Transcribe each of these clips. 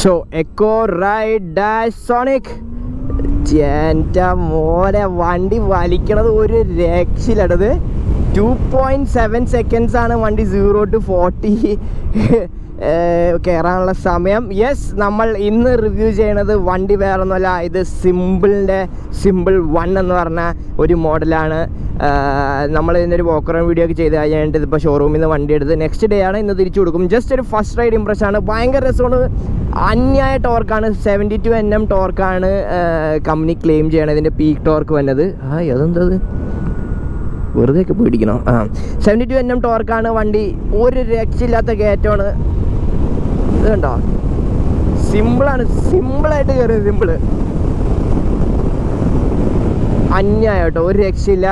So echo ride dash sonic. എൻ്റെ മോനെ വണ്ടി വലിക്കണത് ഒരു രക്ഷയിലടത്. 2.7 seconds ആണ് വണ്ടി 0 to 40 കയറാനുള്ള സമയം. യെസ്, നമ്മൾ ഇന്ന് റിവ്യൂ ചെയ്യണത് വണ്ടി വേറൊന്നുമല്ല, ഇത് സിമ്പിൾ 1 എന്ന് പറഞ്ഞ ഒരു മോഡലാണ്. നമ്മൾ ഇതിൻ്റെ ഒരു വോക്ക് അറൗണ്ട് വീഡിയോ ഒക്കെ ചെയ്ത് കഴിഞ്ഞിട്ട് ഇതിപ്പോൾ ഷോറൂമിൽ നിന്ന് വണ്ടി എടുത്ത് നെക്സ്റ്റ് ഡേ ആണ് ഇന്ന് തിരിച്ചു കൊടുക്കും. ജസ്റ്റ് ഒരു ഫസ്റ്റ് റൈഡ് ഇംപ്രഷനാണ്. ഭയങ്കര രസമാണ്. അന്യായ ടോർക്കാണ്. 72 Nm ടോർക്കാണ് കമ്പനി ക്ലെയിം ചെയ്യണത്. ഇതിൻ്റെ പീക്ക് ടോർക്ക് വന്നത് അതെന്തത് വെറുതെ ഒക്കെ പേടിക്കണോ? 72 Nm ടോർക്കാണ് വണ്ടി. ഒരു രക്ഷയില്ലാത്ത കയറ്റമാണ്. ഇത് കണ്ടോ, സിമ്പിളാണ്, സിമ്പിളായിട്ട് കയറുന്നത്. സിമ്പിള് അന്യായം കേട്ടോ, ഒരു രക്ഷയില്ല.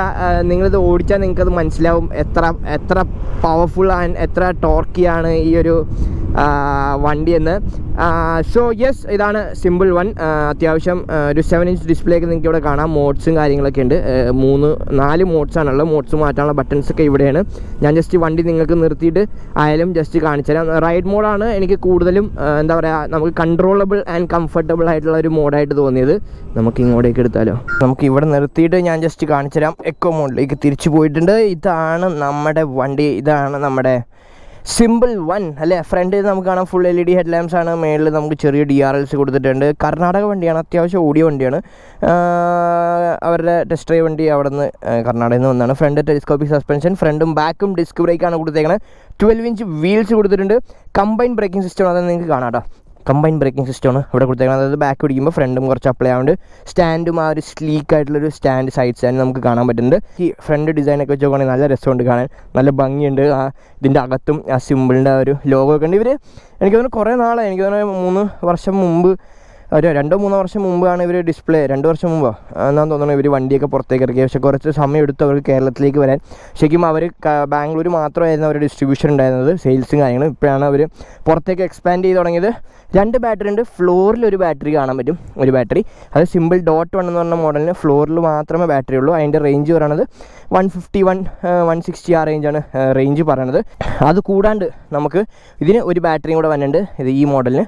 നിങ്ങളിത് ഓടിച്ചാൽ നിങ്ങൾക്കത് മനസ്സിലാവും എത്ര പവർഫുൾ ആൻഡ് എത്ര ടോർക്കിയാണ് ഈ ഒരു വണ്ടിയെന്ന്. സോ യെസ്, ഇതാണ് സിമ്പിൾ 1. അത്യാവശ്യം ഒരു 7-inch ഡിസ്പ്ലേ ഒക്കെ നിങ്ങൾക്ക് ഇവിടെ കാണാം. മോഡ്സും കാര്യങ്ങളൊക്കെ ഉണ്ട്. 4 മോഡ്സാണുള്ളത്. മോഡ്സ് മാറ്റാനുള്ള ബട്ടൺസൊക്കെ ഇവിടെയാണ്. ഞാൻ ജസ്റ്റ് വണ്ടി നിങ്ങൾക്ക് നിർത്തിയിട്ട് ആയാലും ജസ്റ്റ് കാണിച്ചു തരാം. റൈഡ് മോഡാണ് എനിക്ക് കൂടുതലും എന്താ പറയുക, നമുക്ക് കൺട്രോളബിൾ ആൻഡ് കംഫർട്ടബിൾ ആയിട്ടുള്ള ഒരു മോഡായിട്ട് തോന്നിയത്. നമുക്ക് ഇങ്ങോട്ടേക്ക് എടുത്താലോ. നമുക്ക് ഇവിടെ നിർത്തിയിട്ട് ഞാൻ ജസ്റ്റ് കാണിച്ചു തരാം. എക്കോ മോഡിലേക്ക് തിരിച്ചു പോയിട്ടുണ്ട്. ഇതാണ് നമ്മുടെ വണ്ടി. ഇതാണ് നമ്മുടെ സിമ്പിൾ 1 അല്ലേ. ഫ്രണ്ടിൽ നമുക്ക് കാണാം ഫുൾ LED ഹെഡ് ലാംപ്സ് ആണ്. മേളിൽ നമുക്ക് ചെറിയ DRLs കൊടുത്തിട്ടുണ്ട്. കർണാടക വണ്ടിയാണ്, അത്യാവശ്യം ഓടിയ വണ്ടിയാണ്. അവരുടെ ടെസ്റ്റ് ഡ്രൈവ് വണ്ടി അവിടെ നിന്ന് കർണാടകയിൽ നിന്ന് വന്നതാണ്. ഫ്രണ്ട് ടെലിസ്കോപ്പിക് സസ്പെൻഷൻ, ഫ്രണ്ടും ബാക്കും ഡിസ്ക് ബ്രേക്കാണ് കൊടുത്തേക്കുന്നത്. 12-inch വീൽസ് കൊടുത്തിട്ടുണ്ട്. കമ്പൈൻ ബ്രേക്കിംഗ് സിസ്റ്റം അത് നിങ്ങൾക്ക് കാണാം കേട്ടോ. കമ്പൈൻ ബ്രേക്കിംഗ് സിസ്റ്റമാണ് ഇവിടെ കൊടുത്തേക്കുന്നത്. അതായത് ബാക്ക് പിടിക്കുമ്പോൾ ഫ്രണ്ടും കുറച്ച് അപ്ലൈ ആവുന്നുണ്ട്. സ്റ്റാൻഡും ആ ഒരു സ്ലീക്ക് ആയിട്ടുള്ളൊരു സൈഡ് സ്റ്റാൻഡ് നമുക്ക് കാണാൻ പറ്റുന്നുണ്ട്. ഈ ഫ്രണ്ട് ഡിസൈനൊക്കെ വെച്ച് നോക്കുകയാണെങ്കിൽ നല്ല രസമുണ്ട് കാണാൻ, നല്ല ഭംഗിയുണ്ട്. ഇതിൻ്റെ അകത്തും ആ സിമ്പിളിൻ്റെ ഒരു ലോഗോ ഒക്കെ ഉണ്ട്. എനിക്ക് തോന്നുന്നു കുറേ നാളായി, എനിക്ക് തോന്നുന്നു 3 വർഷം മുമ്പ്, ഒരു 2-3 വർഷം മുമ്പാണ് ഇവർ ഡിസ്പ്ലേ, 2 വർഷം മുമ്പോ എന്നാന്ന് തോന്നുന്നു ഇവർ വണ്ടിയൊക്കെ പുറത്തേക്ക് ഇറക്കി. പക്ഷേ കുറച്ച് സമയം എടുത്തു അവർക്ക് കേരളത്തിലേക്ക് വരാൻ. ശരിക്കും അവർ ബാംഗ്ലൂർ മാത്രമായിരുന്നു അവരുടെ ഡിസ്ട്രിബ്യൂഷൻ ഉണ്ടായിരുന്നത്, സെയിൽസും കാര്യങ്ങളും. ഇപ്പോഴാണ് അവർ പുറത്തേക്ക് എക്സ്പാൻഡ് ചെയ്ത് തുടങ്ങിയത്. 2 ബാറ്ററി ഉണ്ട്. ഫ്ലോറിൽ ഒരു ബാറ്ററി കാണാൻ പറ്റും, ഒരു ബാറ്ററി. അത് സിമ്പിൾ .1 എന്ന് പറഞ്ഞ മോഡലിന് ഫ്ലോറിൽ മാത്രമേ ബാറ്ററി ഉള്ളൂ. അതിൻ്റെ റേഞ്ച് പറയണത് 150-160 ആ റേഞ്ചാണ് റേഞ്ച് പറയണത്. അത് കൂടാണ്ട് നമുക്ക് ഇതിന് ഒരു ബാറ്ററിയും കൂടെ വന്നിട്ടുണ്ട്. ഇത് ഈ മോഡലിന്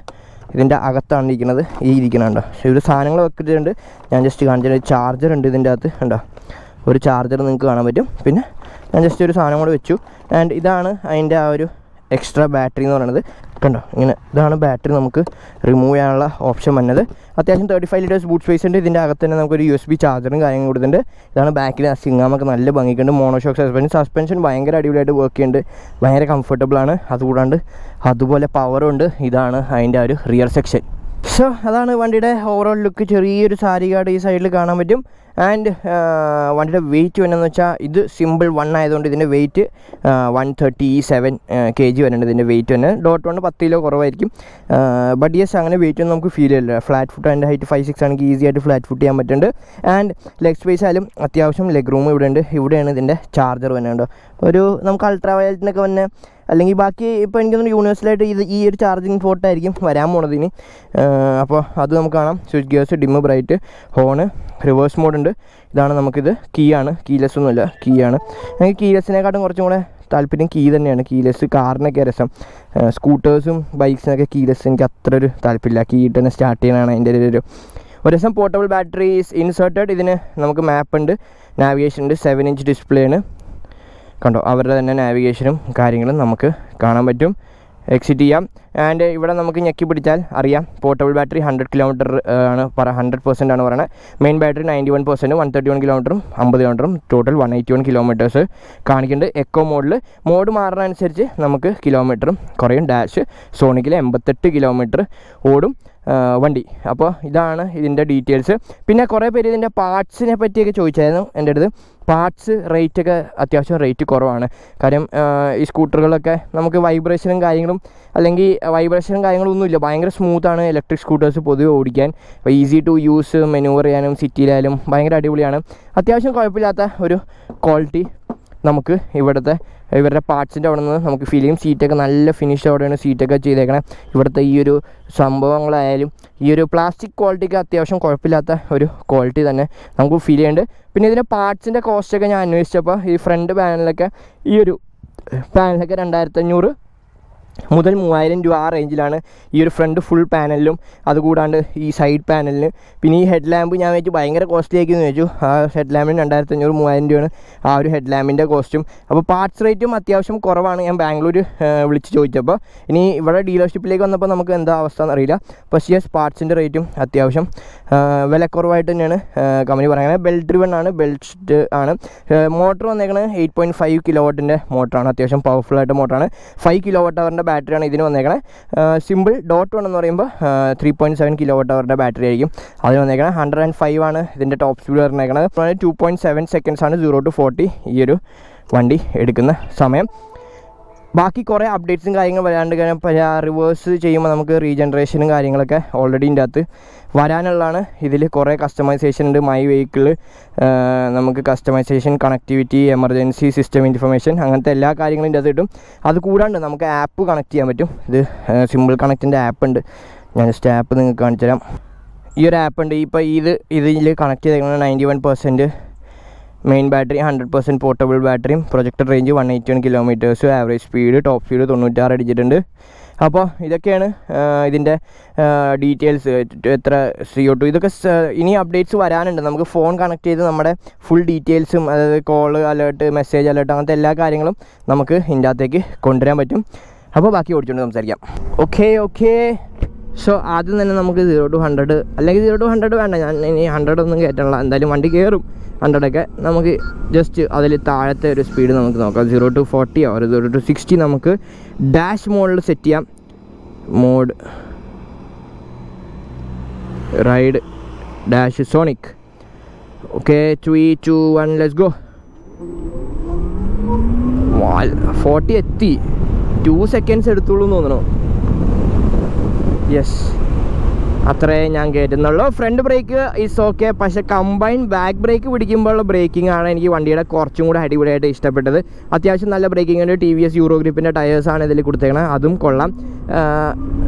ഇതിൻ്റെ അകത്താണ് ഇരിക്കുന്നത്. ഈ ഇരിക്കണുണ്ടോ, ഒരു സാധനങ്ങൾ വെച്ചിട്ടുണ്ട്. ഞാൻ ജസ്റ്റ് കാണിച്ചത് ചാർജർ ഉണ്ട് ഇതിൻ്റെ അകത്ത്. ഉണ്ടോ, ഒരു ചാർജർ നിങ്ങൾക്ക് കാണാൻ പറ്റും. പിന്നെ ഞാൻ ജസ്റ്റ് ഒരു സാധനം കൂടെ വെച്ചു. ആൻഡ് ഇതാണ് അതിൻ്റെ ആ ഒരു എക്സ്ട്രാ ബാറ്ററി എന്ന് പറയുന്നത്. കണ്ടോ, ഇങ്ങനെ ഇതാണ് ബാറ്ററി നമുക്ക് റിമൂവ് ചെയ്യാനുള്ള ഓപ്ഷൻ വന്നത്. അത്യാവശ്യം 35 liters ബൂട്ട് സ്പേസ് ഉണ്ട്. ഇതിൻ്റെ അകത്ത് തന്നെ നമുക്കൊരു USB ചാർജറും കാര്യങ്ങളും കൊടുത്തിട്ടുണ്ട്. ഇതാണ് ബാക്കിൽ സിങ്ങാമൊക്കെ നല്ല ഭംഗിക്കുണ്ട്. മോണോഷോക്ക് സസ്പെൻഷൻ ഭയങ്കര അടിപൊളിയായിട്ട് വർക്ക് ചെയ്യുന്നുണ്ട്. ഭയങ്കര കംഫർട്ടബിളാണ്. അതുകൂടാണ്ട് അതുപോലെ പവറും ഉണ്ട്. ഇതാണ് അതിൻ്റെ ഒരു റിയർ സെക്ഷൻ. സോ അതാണ് വണ്ടിയുടെ ഓവറോൾ ലുക്ക്. ചെറിയൊരു സാരി കാർഡ് ഈ സൈഡിൽ കാണാൻ പറ്റും. ആൻഡ് വണ്ടിയുടെ വെയിറ്റ് വരുന്നതെന്ന് വെച്ചാൽ ഇത് സിമ്പിൾ 1 ആയതുകൊണ്ട് ഇതിൻ്റെ വെയിറ്റ് 137 kg വരുന്നുണ്ട്. ഇതിൻ്റെ വെയിറ്റ് തന്നെ .1 10 കിലോ കുറവായിരിക്കും. ബട്ട് യെസ്, അങ്ങനെ വെയിറ്റ് ഒന്നും നമുക്ക് ഫീൽ ചെയ്യില്ല. ഫ്ലാറ്റ് ഫുട്ട്, അതിൻ്റെ ഹൈറ്റ് 5'6" ആണെങ്കിൽ ഈസി ആയിട്ട് ഫ്ലാറ്റ് ഫുട്ട് ചെയ്യാൻ പറ്റുന്നുണ്ട്. ആൻഡ് ലെഗ് സ്പേസ് ആയാലും അത്യാവശ്യം ലെഗ് റൂം ഇവിടെ ഉണ്ട്. ഇവിടെയാണ് ഇതിൻ്റെ ചാർജർ വരുന്നുണ്ടോ. ഒരു നമുക്ക് അൾട്രാ വയലറ്റിനൊക്കെ വന്നെ, അല്ലെങ്കിൽ ബാക്കി ഇപ്പോൾ എനിക്ക് തോന്നുന്നു യൂണിവേഴ്സലായിട്ട് ഈ ഒരു ചാർജിങ് പോർട്ടായിരിക്കും വരാൻ പോണതിന്. അപ്പോൾ അത് നമുക്ക് കാണാം. Switch gears, dim, bright, horn, reverse mode ഉണ്ട്. ഇതാണ് നമുക്കിത് കീ ആണ്, കീലെസ് ഒന്നുമില്ല, കീ ആണ്. എനിക്ക് കീലെസ്സിനെക്കാട്ടും കുറച്ചും കൂടെ താല്പര്യം കീ തന്നെയാണ്. കീലെസ് കാറിനൊക്കെ രസം. സ്കൂട്ടേഴ്സും ബൈക്സിനൊക്കെ കീലെസ് എനിക്ക് അത്ര ഒരു താല്പര്യമില്ല. കീ ഇട്ട് തന്നെ സ്റ്റാർട്ട് ചെയ്യാനാണ് അതിൻ്റെ ഒരു രസം. Portable battery is inserted. ഇതിന് നമുക്ക് മാപ്പ് ഉണ്ട്, നാവിഗേഷൻ ഉണ്ട്, 7-inch ഡിസ്പ്ലേ ആണ്. കണ്ടോ, അവരുടെ തന്നെ നാവിഗേഷനും കാര്യങ്ങളും നമുക്ക് കാണാൻ പറ്റും. എക്സിറ്റ് ചെയ്യാം. ആൻഡ് ഇവിടെ നമുക്ക് ഞെക്കി പിടിച്ചാൽ അറിയാം പോർട്ടബിൾ ബാറ്ററി 100 km ആണ് 100% ആണ് പറയുന്നത്. Main battery 91%, 131 km, 50 km, total 181 km കാണിക്കുന്നുണ്ട്. എക്കോ മോഡ് മാറുന്നതനുസരിച്ച് നമുക്ക് കിലോമീറ്ററും കുറയും. ഡാഷ് സോണിക്കിൽ 88 km ഓടും വണ്ടി. അപ്പോൾ ഇതാണ് ഇതിൻ്റെ ഡീറ്റെയിൽസ്. പിന്നെ കുറേ പേര് ഇതിൻ്റെ പാർട്സിനെ പറ്റിയൊക്കെ ചോദിച്ചായിരുന്നു എൻ്റെ അടുത്ത്. പാർട്സ് റേറ്റൊക്കെ അത്യാവശ്യം റേറ്റ് കുറവാണ്. കാര്യം ഈ സ്കൂട്ടറുകളൊക്കെ നമുക്ക് വൈബ്രേഷനും കാര്യങ്ങളും ഒന്നുമില്ല. ഭയങ്കര സ്മൂത്താണ് ഇലക്ട്രിക് സ്കൂട്ടേഴ്സ് പൊതുവെ ഓടിക്കാൻ. അപ്പോൾ ഈസി ടു യൂസ്, മെനൂവർ ചെയ്യാനും സിറ്റിയിലായാലും ഭയങ്കര അടിപൊളിയാണ്. അത്യാവശ്യം കുഴപ്പമില്ലാത്ത ഒരു ക്വാളിറ്റി നമുക്ക് ഇവരുടെ പാർട്സിൻ്റെ അവിടെ നിന്ന് നമുക്ക് ഫീൽ ചെയ്യും. സീറ്റൊക്കെ നല്ല ഫിനിഷ് അവിടെയാണ് സീറ്റൊക്കെ ചെയ്തേക്കണേ. ഇവിടുത്തെ ഈ ഒരു സംഭവങ്ങളായാലും ഈ ഒരു പ്ലാസ്റ്റിക് ക്വാളിറ്റിക്ക് അത്യാവശ്യം കുഴപ്പമില്ലാത്ത ഒരു ക്വാളിറ്റി തന്നെ നമുക്ക് ഫീൽ ചെയ്യുന്നുണ്ട്. പിന്നെ ഇതിൻ്റെ പാർട്സിൻ്റെ കോസ്റ്റൊക്കെ ഞാൻ അന്വേഷിച്ചപ്പോൾ ഈ ഫ്രണ്ട് പാനലൊക്കെ 2500 മുതൽ 3000 രൂപ ആ റേഞ്ചിലാണ് ഈ ഒരു ഫ്രണ്ട് ഫുൾ പാനലിലും, അതുകൂടാണ്ട് ഈ സൈഡ് പാനലിന്. പിന്നെ ഈ ഹെഡ് ലാമ്പ് ഞാൻ വെച്ചു ഭയങ്കര കോസ്റ്റ്ലി ആക്കിയെന്ന് വെച്ചു. ആ ഹെഡ് ലാമ്പിന് 2500-3000 രൂപയാണ് ആ ഒരു ഹെഡ് ലാമ്പിൻ്റെ കോസ്റ്റും. അപ്പോൾ പാർട്സ് റേറ്റും അത്യാവശ്യം കുറവാണ്. ഞാൻ ബാംഗ്ലൂർ വിളിച്ച് ചോദിച്ചപ്പോൾ. ഇനി ഇവിടെ ഡീലർഷിപ്പിലേക്ക് വന്നപ്പോൾ നമുക്ക് എന്താ അവസ്ഥ എന്നറിയില്ല. പക്ഷേ യെസ്, പാർട്സിൻ്റെ റേറ്റും അത്യാവശ്യം വിലക്കുറവായിട്ട് തന്നെയാണ് കമ്പനി പറയുന്നത്. ബെൽറ്റ് ഡ്രിവൺ ആണ്, ബെൽറ്റ് ആണ്. മോട്ടർ വന്നേക്കുന്നത് 8.5 കിലോവാട്ടിൻ്റെ മോട്ടറാണ്. അത്യാവശ്യം പവർഫുള്ളായിട്ട് മോട്ടറാണ്. 5 kWh ബാറ്ററിയാണ് ഇതിന് വന്നേക്കണേ. സിമ്പിൾ ഡോട്ട് 1 എന്ന് പറയുമ്പോൾ 3.7 kWh ബാറ്ററി ആയിരിക്കും അതിന് വന്നേക്കണേ. 105 ആണ് ഇതിൻ്റെ ടോപ്പ് സ്പീഡ് പറഞ്ഞേക്കണത്. 2.7 seconds ആണ് 0 to 40 ഈ ഒരു വണ്ടി എടുക്കുന്ന സമയം. ബാക്കി കുറേ അപ്ഡേറ്റ്സും കാര്യങ്ങളും വരാണ്ട് റിവേഴ്സ് ചെയ്യുമ്പോൾ നമുക്ക് റീജനറേഷനും കാര്യങ്ങളൊക്കെ ഓൾറെഡി ഇതിൻ്റെ അകത്ത് വരാനുള്ളതാണ്. ഇതിൽ കുറേ കസ്റ്റമൈസേഷൻ ഉണ്ട്. മൈ വെഹിക്കിൾ നമുക്ക് customization, connectivity, emergency system information, അങ്ങനത്തെ എല്ലാ കാര്യങ്ങളും ഇതിൻ്റെ അകത്ത് കിട്ടും. അത് കൂടാണ്ട് നമുക്ക് ആപ്പ് കണക്ട് ചെയ്യാൻ പറ്റും. ഇത് സിമ്പിൾ കണക്റ്റിൻ്റെ ആപ്പ് ഉണ്ട്. ഞാൻ ജസ്റ്റ് ആപ്പ് നിങ്ങൾക്ക് കാണിച്ചു തരാം. ഈ ഒരു ആപ്പ് ഉണ്ട്. ഇപ്പോൾ ഇതിൽ കണക്ട് ചെയ്തേക്കുന്നത് 91% മെയിൻ ബാറ്ററി, 100% പോർട്ടബിൾ ബാറ്ററിയും, projector range 181 km, average speed, top speed 96 അടിച്ചിട്ടുണ്ട്. അപ്പോൾ ഇതൊക്കെയാണ് ഇതിൻ്റെ ഡീറ്റെയിൽസ്. എത്ര CO2 ഇതൊക്കെ ഇനി അപ്ഡേറ്റ്സ് വരാനുണ്ട്. നമുക്ക് ഫോൺ കണക്ട് ചെയ്ത് നമ്മുടെ ഫുൾ ഡീറ്റെയിൽസും, അതായത് കോള് അലേർട്ട്, മെസ്സേജ് അലേർട്ട്, അങ്ങനത്തെ എല്ലാ കാര്യങ്ങളും നമുക്ക് ഇതിൻ്റെ അകത്തേക്ക് കൊണ്ടുവരാൻ പറ്റും. അപ്പോൾ ബാക്കി ഓടിച്ചുകൊണ്ട് സംസാരിക്കാം. ഓക്കെ. സോ ആദ്യം തന്നെ നമുക്ക് 0 to 100, അല്ലെങ്കിൽ 0 to 100 വേണ്ട, ഞാൻ ഇനി 100 ഒന്നും കയറ്റണില്ല. എന്തായാലും വണ്ടി കയറും 100ഒക്കെ. നമുക്ക് ജസ്റ്റ് അതിൽ താഴത്തെ ഒരു സ്പീഡ് നമുക്ക് നോക്കാം. 0 to 40 or 0 to 60 നമുക്ക് ഡാഷ് മോഡിൽ സെറ്റ് ചെയ്യാം. Mode ride dash sonic. Okay, 3, 2, 1 let's go. 40 എത്തി. 2 seconds എടുത്തുള്ളൂ എന്ന് തോന്നണോ? യെസ്, അത്രേ ഞാൻ കയറ്റുന്നുള്ളൂ. Front brake is okay. പക്ഷേ കമ്പൈൻ ബാക്ക് ബ്രേക്ക് പിടിക്കുമ്പോഴുള്ള ബ്രേക്കിംഗ് ആണ് എനിക്ക് വണ്ടിയുടെ കുറച്ചും കൂടെ അടിപൊളിയായിട്ട് ഇഷ്ടപ്പെട്ടത്. അത്യാവശ്യം നല്ല ബ്രേക്കിംഗ് ഉണ്ട്. TVS യൂറോ ഗ്രിപ്പിൻ്റെ ടയേഴ്സാണ് ഇതിൽ കൊടുത്തേക്കണത്, അതും കൊള്ളാം.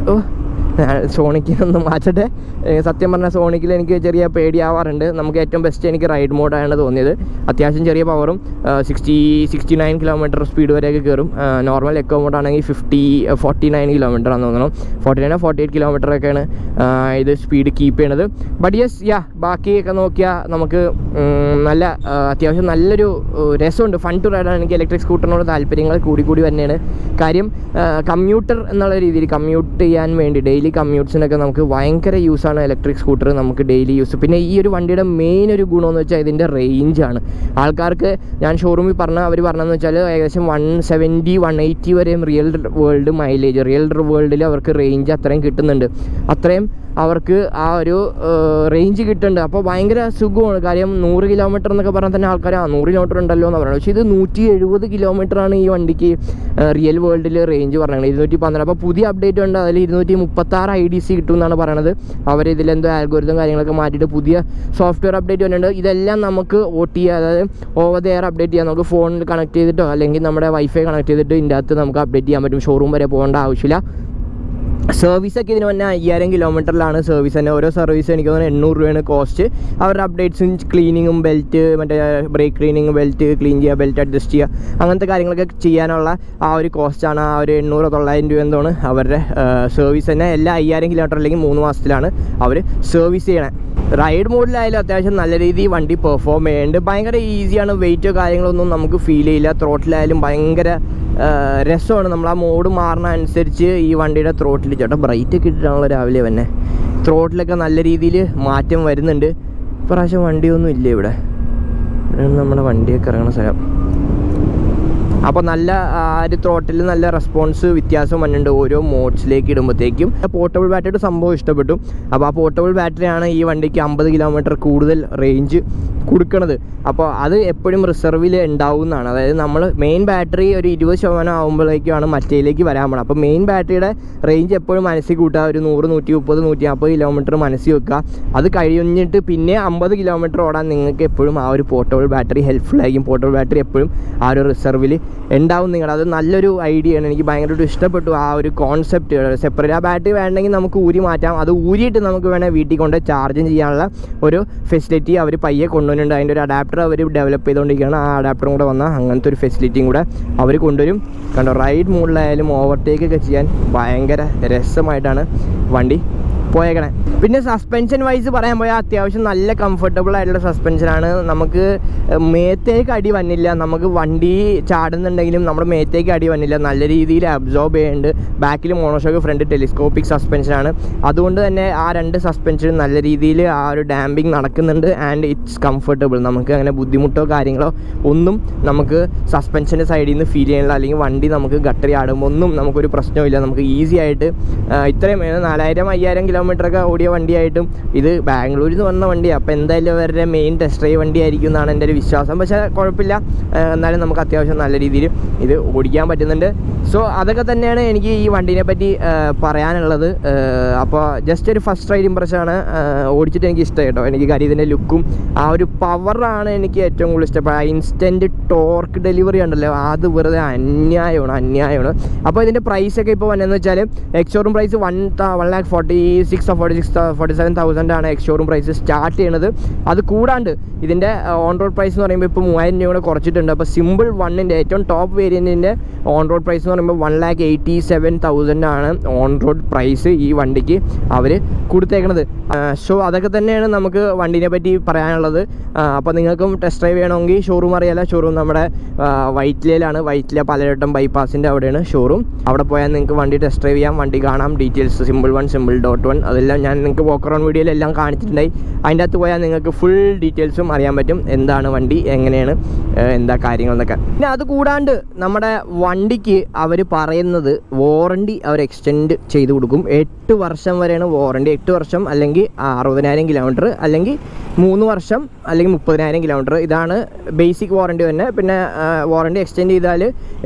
സോണിക്കിനൊന്ന് മാറ്റട്ടെ. സത്യം പറഞ്ഞാൽ സോണിക്കിൽ എനിക്ക് ചെറിയ പേടിയാവാറുണ്ട്. നമുക്ക് ഏറ്റവും ബെസ്റ്റ് എനിക്ക് റൈഡ് മോഡാണ് തോന്നിയത്. അത്യാവശ്യം ചെറിയ പവറും 69 km സ്പീഡ് വരെയൊക്കെ കയറും. നോർമൽ എക്കോ മോഡാണെങ്കിൽ 49 km ആണെന്ന് തോന്നണം. 49 or 48 km ഒക്കെയാണ് ഇത് സ്പീഡ് കീപ്പ് ചെയ്യണത്. ബട്ട് യെസ്, ബാക്കിയൊക്കെ നോക്കിയാൽ നമുക്ക് നല്ല അത്യാവശ്യം നല്ലൊരു രസമുണ്ട്. ഫൺ ടു റൈഡാണ്. എനിക്ക് ഇലക്ട്രിക് സ്കൂട്ടറിനോട് താല്പര്യങ്ങൾ കൂടി തന്നെയാണ്. കാര്യം കമ്മ്യൂട്ടർ എന്നുള്ള രീതിയിൽ കമ്മ്യൂട്ട് ചെയ്യാൻ വേണ്ടി ഡെയിലി കമ്മ്യൂട്ട്സിനൊക്കെ നമുക്ക് ഭയങ്കര യൂസാണ് ഇലക്ട്രിക് സ്കൂട്ടർ. നമുക്ക് ഡെയിലി യൂസ്. പിന്നെ ഈ ഒരു വണ്ടിയുടെ മെയിൻ ഒരു ഗുണമെന്ന് വെച്ചാൽ ഇതിൻ്റെ റേഞ്ചാണ്. ആൾക്കാർക്ക് ഞാൻ ഷോറൂമിൽ അവർ പറഞ്ഞതെന്ന് വെച്ചാൽ ഏകദേശം 170-180 വരെയും റിയൽ വേൾഡ് മൈലേജ്, റിയൽ വേൾഡിൽ അവർക്ക് റേഞ്ച് അത്രയും കിട്ടുന്നുണ്ട്. അത്രയും അവർക്ക് ആ ഒരു റേഞ്ച് കിട്ടുന്നുണ്ട്. അപ്പോൾ ഭയങ്കര സുഖമാണ്. കാര്യം 100 km എന്നൊക്കെ പറഞ്ഞാൽ തന്നെ ആൾക്കാർ 100 km ഉണ്ടല്ലോ എന്ന് പറയുന്നത്. പക്ഷേ ഇത് 170 km ഈ വണ്ടിക്ക് റിയൽ വേൾഡിൽ റേഞ്ച് പറഞ്ഞത്. 212. അപ്പോൾ പുതിയ അപ്ഡേറ്റ് ഉണ്ട്. അതിൽ 236 IDC കിട്ടും എന്നാണ് പറയണത്. അവരിതിലെന്തോ ആൽഗോരിതം കാര്യങ്ങളൊക്കെ മാറ്റിയിട്ട് പുതിയ സോഫ്റ്റ്വെയർ അപ്ഡേറ്റ് വന്നിട്ടുണ്ട്. ഇതെല്ലാം നമുക്ക് OTA, അതായത് ഓവർ ദ എയർ അപ്ഡേറ്റ് ചെയ്യാം. നമുക്ക് ഫോണിൽ കണക്ട് ചെയ്തിട്ടോ അല്ലെങ്കിൽ നമ്മുടെ വൈഫൈ കണക്ട് ചെയ്തിട്ട് ഇതിൻ്റെ അകത്ത് നമുക്ക് അപ്ഡേറ്റ് ചെയ്യാൻ പറ്റും. ഷോറൂം വരെ പോകേണ്ട ആവശ്യമില്ല. സർവീസൊക്കെ ഇതിന് വന്നെ 5000 km സർവീസ് തന്നെ. ഓരോ സർവീസ് എനിക്ക് തോന്നുന്നു 800 രൂപയാണ് കോസ്റ്റ്. അവരുടെ അപ്ഡേറ്റ്സും ക്ലീനിങ്ങും, ബെൽറ്റ്, മറ്റേ ബ്രേക്ക് ക്ലീനിങ്, ബെൽറ്റ് ക്ലീൻ ചെയ്യുക, ബെൽറ്റ് അഡ്ജസ്റ്റ് ചെയ്യുക, അങ്ങനത്തെ കാര്യങ്ങളൊക്കെ ചെയ്യാനുള്ള ആ ഒരു കോസ്റ്റാണ്. ആ ഒരു 800-900 രൂപ എന്തോണ് അവരുടെ സർവീസ് തന്നെ. എല്ലാ 5000 km അല്ലെങ്കിൽ 3 മാസത്തിലാണ് അവർ സർവീസ് ചെയ്യണേ. റൈഡ് മോഡിലായാലും അത്യാവശ്യം നല്ല രീതിയിൽ വണ്ടി പെർഫോം ചെയ്യുന്നുണ്ട്. ഭയങ്കര ഈസിയാണ്. വെയിറ്റോ കാര്യങ്ങളൊന്നും നമുക്ക് ഫീൽ ചെയ്യില്ല. ത്രോട്ടിലായാലും ഭയങ്കര രസമാണ്. നമ്മൾ ആ മോഡ് മാറുന്ന അനുസരിച്ച് ഈ വണ്ടിയുടെ ത്രോട്ടിൽ ചേട്ടാ ബ്രൈറ്റൊക്കെ ഇട്ടിട്ടാണല്ലോ രാവിലെ തന്നെ. ത്രോട്ടിലൊക്കെ നല്ല രീതിയിൽ മാറ്റം വരുന്നുണ്ട്. ഇപ്രാവശ്യം വണ്ടിയൊന്നും ഇല്ല ഇവിടെ. ഇവിടെയാണ് നമ്മുടെ വണ്ടിയൊക്കെ ഇറങ്ങുന്ന സ്ഥലം. അപ്പോൾ നല്ല ഒരു ത്രോട്ടിൽ നല്ല റെസ്പോൺസ് വ്യത്യാസം വന്നിട്ടുണ്ട് ഓരോ മോഡ്സിലേക്ക് ഇടുമ്പോഴത്തേക്കും. പോർട്ടബിൾ ബാറ്ററിയുടെ സംഭവം ഇഷ്ടപ്പെട്ടു. അപ്പോൾ ആ പോർട്ടബിൾ ബാറ്ററിയാണ് ഈ വണ്ടിക്ക് 50 km കൂടുതൽ റേഞ്ച് കൊടുക്കുന്നത്. അപ്പോൾ അത് എപ്പോഴും റിസർവിൽ ഉണ്ടാവുന്നതാണ്. അതായത് നമ്മൾ മെയിൻ ബാറ്ററി ഒരു 20% ആകുമ്പോഴേക്കാണ് മറ്റേലേക്ക് വരാൻ പോകണം. അപ്പോൾ മെയിൻ ബാറ്ററിയുടെ റേഞ്ച് എപ്പോഴും മനസ്സിൽ കൂട്ടുക. ഒരു 100, 130, 140 km മനസ്സിൽ വെക്കുക. അത് കഴിഞ്ഞിട്ട് പിന്നെ 50 km ഓടാൻ നിങ്ങൾക്ക് എപ്പോഴും ആ ഒരു പോർട്ടബിൾ ബാറ്ററി ഹെൽപ്ഫുൾ ആയിരിക്കും. പോർട്ടബിൾ ബാറ്ററി എപ്പോഴും ആ ഒരു റിസർവിൽ ഉണ്ടാവും നിങ്ങളുടെ. അത് നല്ലൊരു ഐഡിയ ആണ്, എനിക്ക് ഭയങ്കരമായിട്ട് ഇഷ്ടപ്പെട്ടു ആ ഒരു കോൺസെപ്റ്റ്. സെപ്പറേറ്റ് ആ ബാറ്ററി വേണമെങ്കിൽ നമുക്ക് ഊരി മാറ്റാം, അത് ഊരിയിട്ട് നമുക്ക് വേണമെങ്കിൽ വീട്ടിൽ കൊണ്ട് ചാർജിങ് ചെയ്യാനുള്ള ഒരു ഫെസിലിറ്റി അവർ പയ്യെ കൊണ്ടുവരുന്നുണ്ട്. അതിൻ്റെ ഒരു അഡാപ്റ്റർ അവർ ഡെവലപ്പ് ചെയ്തുകൊണ്ടിരിക്കുകയാണ്. ആ അഡാപ്റ്ററും കൂടെ വന്നാൽ അങ്ങനത്തെ ഒരു ഫെസിലിറ്റിയും കൂടെ അവർ കൊണ്ടുവരും. കണ്ടോ, റൈഡ് മോഡിലായാലും ഓവർടേക്ക് ഒക്കെ ചെയ്യാൻ ഭയങ്കര രസമായിട്ടാണ് വണ്ടി പോയേക്കണേ. പിന്നെ സസ്പെൻഷൻ വൈസ് പറയാൻ പോയാൽ അത്യാവശ്യം നല്ല കംഫർട്ടബിൾ ആയിട്ടുള്ള സസ്പെൻഷനാണ്. നമുക്ക് മേത്തേക്ക് അടി വന്നില്ല, നമുക്ക് വണ്ടി ചാടുന്നുണ്ടെങ്കിലും നമ്മുടെ മേത്തേക്ക് അടി വന്നില്ല, നല്ല രീതിയിൽ അബ്സോർബ് ചെയ്യുന്നുണ്ട്. ബാക്കിൽ മോണോഷോക്ക്, ഫ്രണ്ട് ടെലിസ്കോപ്പിക് സസ്പെൻഷനാണ്. അതുകൊണ്ട് തന്നെ ആ രണ്ട് സസ്പെൻഷനും നല്ല രീതിയിൽ ആ ഒരു ഡാമ്പിങ് നടക്കുന്നുണ്ട്. And it's comfortable. നമുക്ക് അങ്ങനെ ബുദ്ധിമുട്ടോ കാര്യങ്ങളോ ഒന്നും നമുക്ക് സസ്പെൻഷൻ്റെ സൈഡിൽ നിന്ന് ഫീൽ ചെയ്യണില്ല. അല്ലെങ്കിൽ വണ്ടി നമുക്ക് ഗട്ടറി ആടുമ്പോൾ ഒന്നും നമുക്കൊരു പ്രശ്നമില്ല. നമുക്ക് ഈസി ആയിട്ട് ഇത്രയും 4000-5000 കിലോമീറ്ററൊക്കെ ഓടിയ വണ്ടിയായിട്ടും ഇത് ബാംഗ്ലൂരിൽ നിന്ന് വന്ന വണ്ടിയാണ്. അപ്പോൾ എന്തായാലും അവരുടെ മെയിൻ ടെസ്റ്റ് ഡ്രൈവ് വണ്ടിയായിരിക്കും എന്നാണ് എൻ്റെ ഒരു വിശ്വാസം. പക്ഷേ കുഴപ്പമില്ല, എന്നാലും നമുക്ക് അത്യാവശ്യം നല്ല രീതിയിൽ ഇത് ഓടിക്കാൻ പറ്റുന്നുണ്ട്. സോ അതൊക്കെ തന്നെയാണ് എനിക്ക് ഈ വണ്ടീനെ പറ്റി പറയാനുള്ളത്. അപ്പോൾ ജസ്റ്റ് ഒരു ഫസ്റ്റ് റൈഡ് ഇമ്പ്രഷനാണ്. ഓടിച്ചിട്ട് എനിക്ക് ഇഷ്ടമായി കേട്ടോ. എനിക്ക് കാര്യം ഇതിൻ്റെ ലുക്കും ആ ഒരു പവറാണ് എനിക്ക് ഏറ്റവും കൂടുതൽ ഇഷ്ടപ്പെട്ടത്. ആ ഇൻസ്റ്റൻറ്റ് ടോർക്ക് ഡെലിവറി ഉണ്ടല്ലോ, അത് വെറുതെ അന്യായമാണ്. അപ്പോൾ ഇതിൻ്റെ പ്രൈസൊക്കെ ഇപ്പോൾ വന്നതെന്ന് വെച്ചാൽ എക്സ് ഷോറൂം പ്രൈസ് 1,46,000-1,47,000 ആണ് എക്സ് ഷോറൂം പ്രൈസ് സ്റ്റാർട്ട് ചെയ്യണത്. അത് കൂടാണ്ട് ഇതിൻ്റെ ഓൺ റോഡ് പ്രൈസ് എന്ന് പറയുമ്പോൾ ഇപ്പോൾ 3000 രൂപ കൂടെ കുറച്ചിട്ടുണ്ട്. അപ്പോൾ സിമ്പിൾ 1-ൻ്റെ ഏറ്റവും ടോപ്പ് വേരിയൻറ്റിൻ്റെ ഓൺ റോഡ് പ്രൈസ് എന്ന് പറയുമ്പോൾ 1,87,000 ആണ് ഓൺ റോഡ് പ്രൈസ് ഈ വണ്ടിക്ക് അവർ കൊടുത്തേക്കണത്. സോ അതൊക്കെ തന്നെയാണ് നമുക്ക് വണ്ടീനെ പറ്റി പറയാനുള്ളത്. അപ്പോൾ നിങ്ങൾക്കും ടെസ്റ്റ് ഡ്രൈവ് ചെയ്യണമെങ്കിൽ ഷോറൂം അറിയാലോ. ഷോറൂം നമ്മുടെ വൈറ്റിലയിലാണ്. വൈറ്റില പലവട്ടം ബൈപ്പാസിൻ്റെ അവിടെയാണ് ഷോറൂം. അവിടെ പോയാൽ നിങ്ങൾക്ക് വണ്ടി ടെസ്റ്റ് ഡ്രൈവ് ചെയ്യാം, വണ്ടി കാണാം, ഡീറ്റെയിൽസ് സിമ്പിൾ 1, സിമ്പിൾ.1 അതെല്ലാം ഞാൻ നിങ്ങൾക്ക് വോക്ക് അറൗണ്ട് വീഡിയോയിലെല്ലാം കാണിച്ചിട്ടുണ്ടായി. അതിൻ്റെ അകത്ത് പോയാൽ നിങ്ങൾക്ക് ഫുൾ ഡീറ്റെയിൽസും അറിയാൻ പറ്റും, എന്താണ് വണ്ടി, എങ്ങനെയാണ്, എന്താ കാര്യങ്ങളെന്നൊക്കെ. പിന്നെ അത് കൂടാണ്ട് നമ്മുടെ വണ്ടിക്ക് അവർ പറയുന്നത് വാറണ്ടി അവർ എക്സ്റ്റെൻഡ് ചെയ്ത് കൊടുക്കും. 8 വർഷം വരെയാണ് വാറണ്ടി. 8 വർഷം അല്ലെങ്കിൽ 60,000 കിലോമീറ്റർ, അല്ലെങ്കിൽ 3 വർഷം അല്ലെങ്കിൽ 30,000 കിലോമീറ്റർ. ഇതാണ് ബേസിക് വാറണ്ടി തന്നെ. പിന്നെ വാറണ്ടി എക്സ്റ്റെൻഡ് ചെയ്താൽ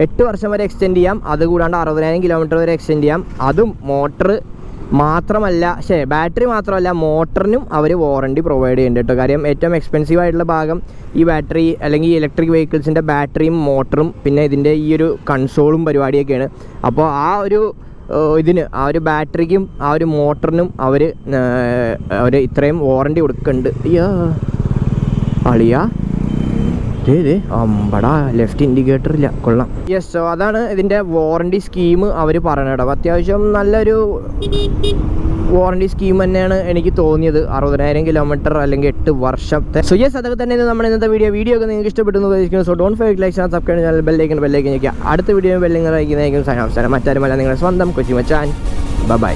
8 വർഷം വരെ എക്സ്റ്റെൻഡ് ചെയ്യാം. അതുകൂടാണ്ട് 60,000 കിലോമീറ്റർ വരെ എക്സ്റ്റെൻഡ് ചെയ്യാം. അതും മോട്ടർ മാത്രമല്ല, ബാറ്ററി മാത്രമല്ല, മോട്ടറിനും അവർ വാറണ്ടി പ്രൊവൈഡ് ചെയ്യുന്നുണ്ട് കേട്ടോ. കാര്യം ഏറ്റവും എക്സ്പെൻസീവ് ആയിട്ടുള്ള ഭാഗം ഈ ബാറ്ററി അല്ലെങ്കിൽ ഇലക്ട്രിക് വെഹിക്കിൾസിൻ്റെ ബാറ്ററിയും മോട്ടറും പിന്നെ ഇതിൻ്റെ ഈ ഒരു കൺസോളും പരിപാടിയൊക്കെയാണ്. അപ്പോൾ ആ ഒരു ആ ഒരു ബാറ്ററിക്കും ആ ഒരു മോട്ടറിനും അവർ ഇത്രയും വാറണ്ടി കൊടുക്കുന്നുണ്ട്. അളിയാ അമ്പടാ, ലെഫ്റ്റ് ഇൻഡിക്കേറ്റർ ഇല്ല, കൊള്ളാം. യെസ്, സോ അതാണ് ഇതിൻ്റെ വാറണ്ടി സ്കീം അവർ പറയണത്. അപ്പോൾ അത്യാവശ്യം നല്ലൊരു വാറണ്ടി സ്കീം തന്നെയാണ് എനിക്ക് തോന്നിയത്. 60,000 കിലോമീറ്റർ അല്ലെങ്കിൽ 8 വർഷത്തെ. സോ യെസ്, അതൊക്കെ തന്നെ നമ്മുടെ ഇന്നത്തെ വീഡിയോ ഒക്കെ നിങ്ങൾക്ക് ഇഷ്ടപ്പെട്ടെന്ന് പ്രതീക്ഷിക്കുന്നു. So don't forget like, subscribe channel, ബെല്ലൈക്കൻ ഞെക്കുക. അടുത്ത വീഡിയോ ബെല്ലിംഗ് അറിയിക്കുന്നതായിരിക്കും. അവസാനം മറ്റാരുമല്ല, നിങ്ങളുടെ സ്വന്തം കൊച്ചി മച്ചാൻ. ബൈ.